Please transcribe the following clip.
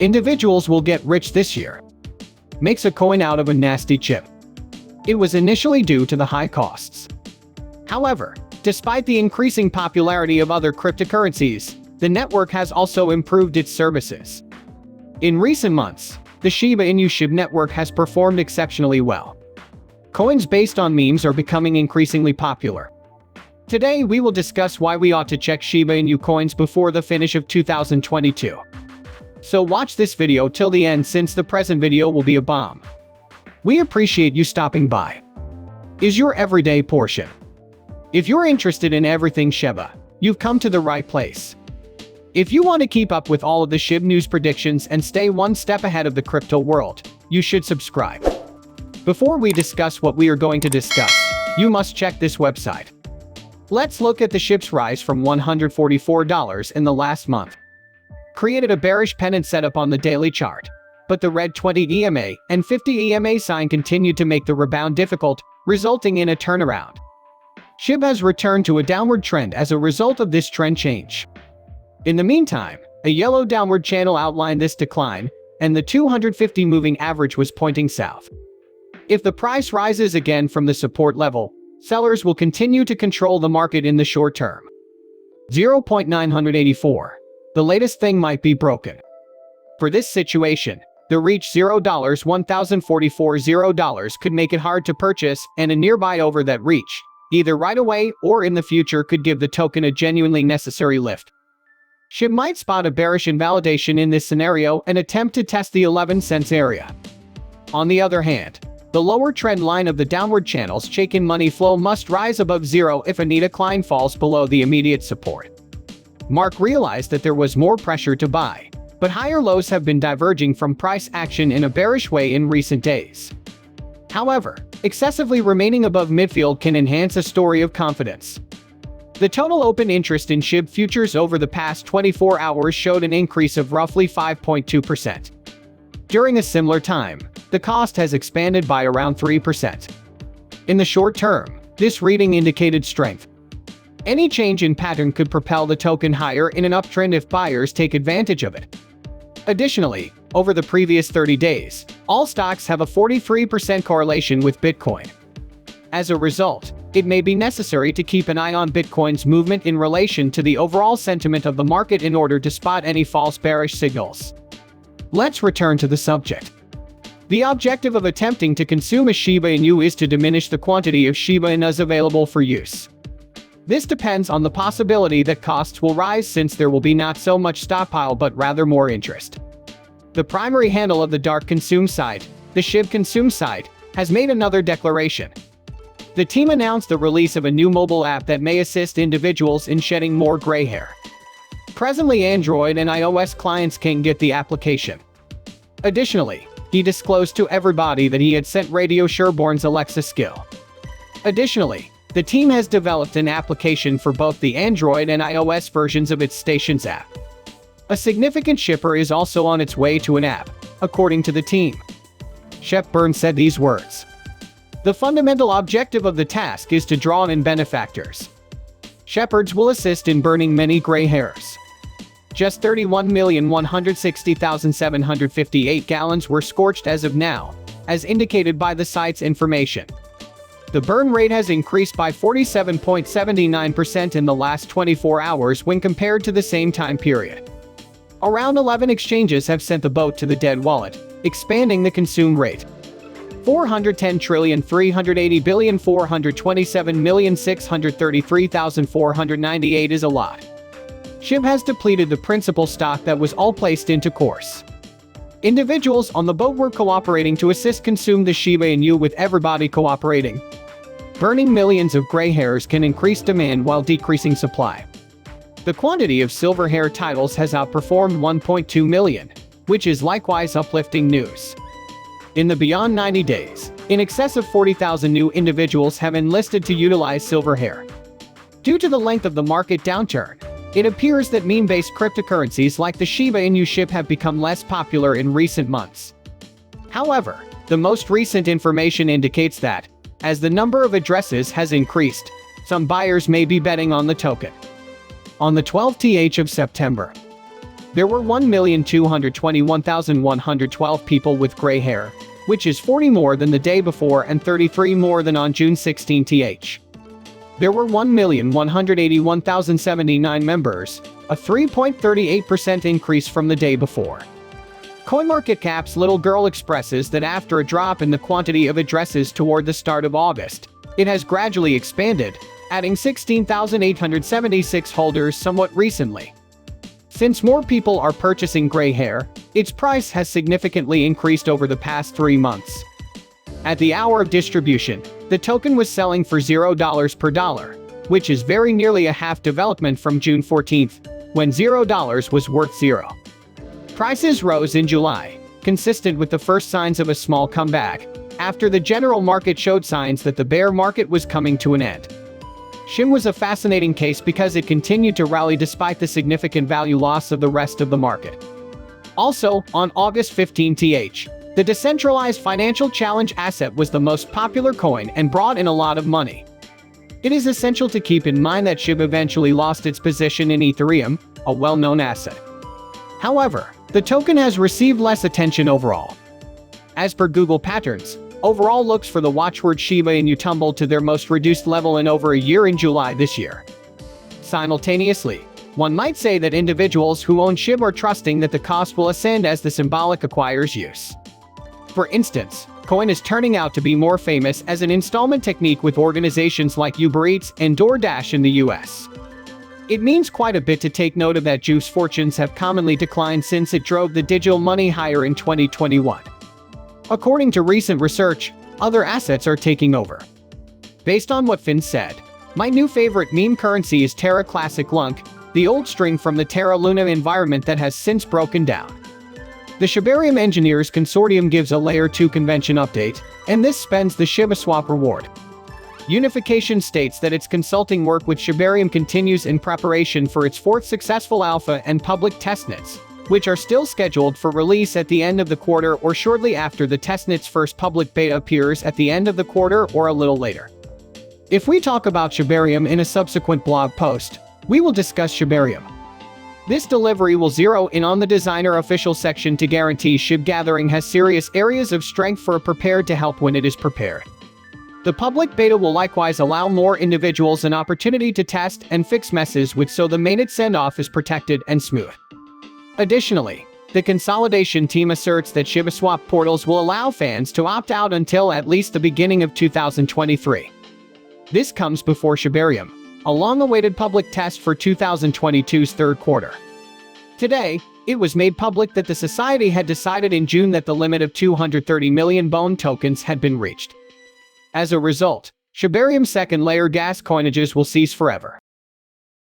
Individuals will get rich this year. Makes a coin out of a nasty chip. It was initially due to the high costs. However, despite the increasing popularity of other cryptocurrencies, the network has also improved its services. In recent months, the Shiba Inu shib network has performed exceptionally well. Coins based on memes are becoming increasingly popular. Today we will discuss why we ought to check Shiba Inu coins before the finish of 2022. So watch this video till the end since the present video will be a bomb. We appreciate you stopping by. Is your everyday portion? If you're interested in everything Shiba, you've come to the right place. If you want to keep up with all of the SHIB news predictions and stay one step ahead of the crypto world, you should subscribe. Before we discuss what we are going to discuss, you must check this website. Let's look at the SHIB's rise from $144 in the last month. Created a bearish pennant setup on the daily chart, but the red 20 EMA and 50 EMA sign continued to make the rebound difficult, resulting in a turnaround. SHIB has returned to a downward trend as a result of this trend change. In the meantime, a yellow downward channel outlined this decline, and the 250 moving average was pointing south. If the price rises again from the support level, sellers will continue to control the market in the short term. 0.984. The latest thing might be broken. For this situation, the reach $1044 could make it hard to purchase, and a nearby over that reach, either right away or in the future, could give the token a genuinely necessary lift. SHIB might spot a bearish invalidation in this scenario and attempt to test the 11 cents area. On the other hand, the lower trend line of the downward channel's check-in money flow must rise above zero if a decline falls below the immediate support. Mark realized that there was more pressure to buy, but higher lows have been diverging from price action in a bearish way in recent days. However, excessively remaining above midfield can enhance a story of confidence. The total open interest in SHIB futures over the past 24 hours showed an increase of roughly 5.2%. During a similar time, the cost has expanded by around 3%. In the short term, this reading indicated strength. Any change in pattern could propel the token higher in an uptrend if buyers take advantage of it. Additionally, over the previous 30 days, all stocks have a 43% correlation with Bitcoin. As a result, it may be necessary to keep an eye on Bitcoin's movement in relation to the overall sentiment of the market in order to spot any false bearish signals. Let's return to the subject. The objective of attempting to consume a Shiba Inu is to diminish the quantity of Shiba Inus available for use. This depends on the possibility that costs will rise since there will be not so much stockpile but rather more interest. The primary handle of the dark consume side, the SHIB consume side, has made another declaration. The team announced the release of a new mobile app that may assist individuals in shedding more gray hair. Presently, Android and iOS clients can get the application. Additionally, he disclosed to everybody that he had sent Radio Sherborne's Alexa skill. Additionally, the team has developed an application for both the Android and iOS versions of its Stations app. A significant shipper is also on its way to an app, according to the team. Shepburn said these words. The fundamental objective of the task is to draw in benefactors. Shepherds will assist in burning many gray hairs. Just 31,160,758 gallons were scorched as of now, as indicated by the site's information. The burn rate has increased by 47.79% in the last 24 hours when compared to the same time period. Around 11 exchanges have sent the boat to the dead wallet, expanding the consume rate. 410,380,427,633,498 is a lot. SHIB has depleted the principal stock that was all placed into course. Individuals on the boat were cooperating to assist consume the Shiba Inu with everybody cooperating. Burning millions of gray hairs can increase demand while decreasing supply. The quantity of silver hair titles has outperformed 1.2 million, which is likewise uplifting news. In the beyond 90 days, in excess of 40,000 new individuals have enlisted to utilize silver hair. Due to the length of the market downturn, it appears that meme-based cryptocurrencies like the Shiba Inu shib have become less popular in recent months. However, the most recent information indicates that, as the number of addresses has increased, some buyers may be betting on the token. On the 12th of September, There were 1,221,112 people with gray hair, which is 40 more than the day before and 33 more than on June 16th. There were 1,181,079 members, a 3.38% increase from the day before. CoinMarketCap's Little Girl expresses that after a drop in the quantity of addresses toward the start of August, it has gradually expanded, adding 16,876 holders somewhat recently. Since more people are purchasing gray hair, its price has significantly increased over the past 3 months. At the hour of distribution, the token was selling for $0 per dollar, which is very nearly a half development from June 14th, when $0 was worth 0. Prices rose in July, consistent with the first signs of a small comeback, after the general market showed signs that the bear market was coming to an end. SHIB was a fascinating case because it continued to rally despite the significant value loss of the rest of the market. Also, on August 15th, the decentralized financial challenge asset was the most popular coin and brought in a lot of money. It is essential to keep in mind that SHIB eventually lost its position in Ethereum, a well-known asset. However, the token has received less attention overall. As per Google patterns, overall looks for the watchword Shiba Inu tumbled to their most reduced level in over a year in July this year. Simultaneously, one might say that individuals who own SHIB are trusting that the cost will ascend as the symbolic acquires use. For instance, Coin is turning out to be more famous as an installment technique with organizations like Uber Eats and DoorDash in the US. It means quite a bit to take note of that Juice's fortunes have commonly declined since it drove the digital money higher in 2021. According to recent research, other assets are taking over. Based on what Finn said, my new favorite meme currency is Terra Classic Lunk, the old string from the Terra Luna environment that has since broken down. The Shibarium Engineers Consortium gives a Layer 2 convention update, and this spends the Shiba Swap reward. Unification states that its consulting work with Shibarium continues in preparation for its 4th successful alpha and public testnets, which are still scheduled for release at the end of the quarter or shortly after the testnet's first public beta appears at the end of the quarter or a little later. If we talk about Shibarium in a subsequent blog post, we will discuss Shibarium. This delivery will zero in on the designer official section to guarantee SHIB gathering has serious areas of strength for a prepared to help when it is prepared. The public beta will likewise allow more individuals an opportunity to test and fix messes with so the mainnet send-off is protected and smooth. Additionally, the consolidation team asserts that ShibaSwap portals will allow fans to opt out until at least the beginning of 2023. This comes before Shibarium, a long-awaited public test for 2022's third quarter. Today, it was made public that the society had decided in June that the limit of 230 million BONE tokens had been reached. As a result, Shibarium's second-layer gas coinages will cease forever.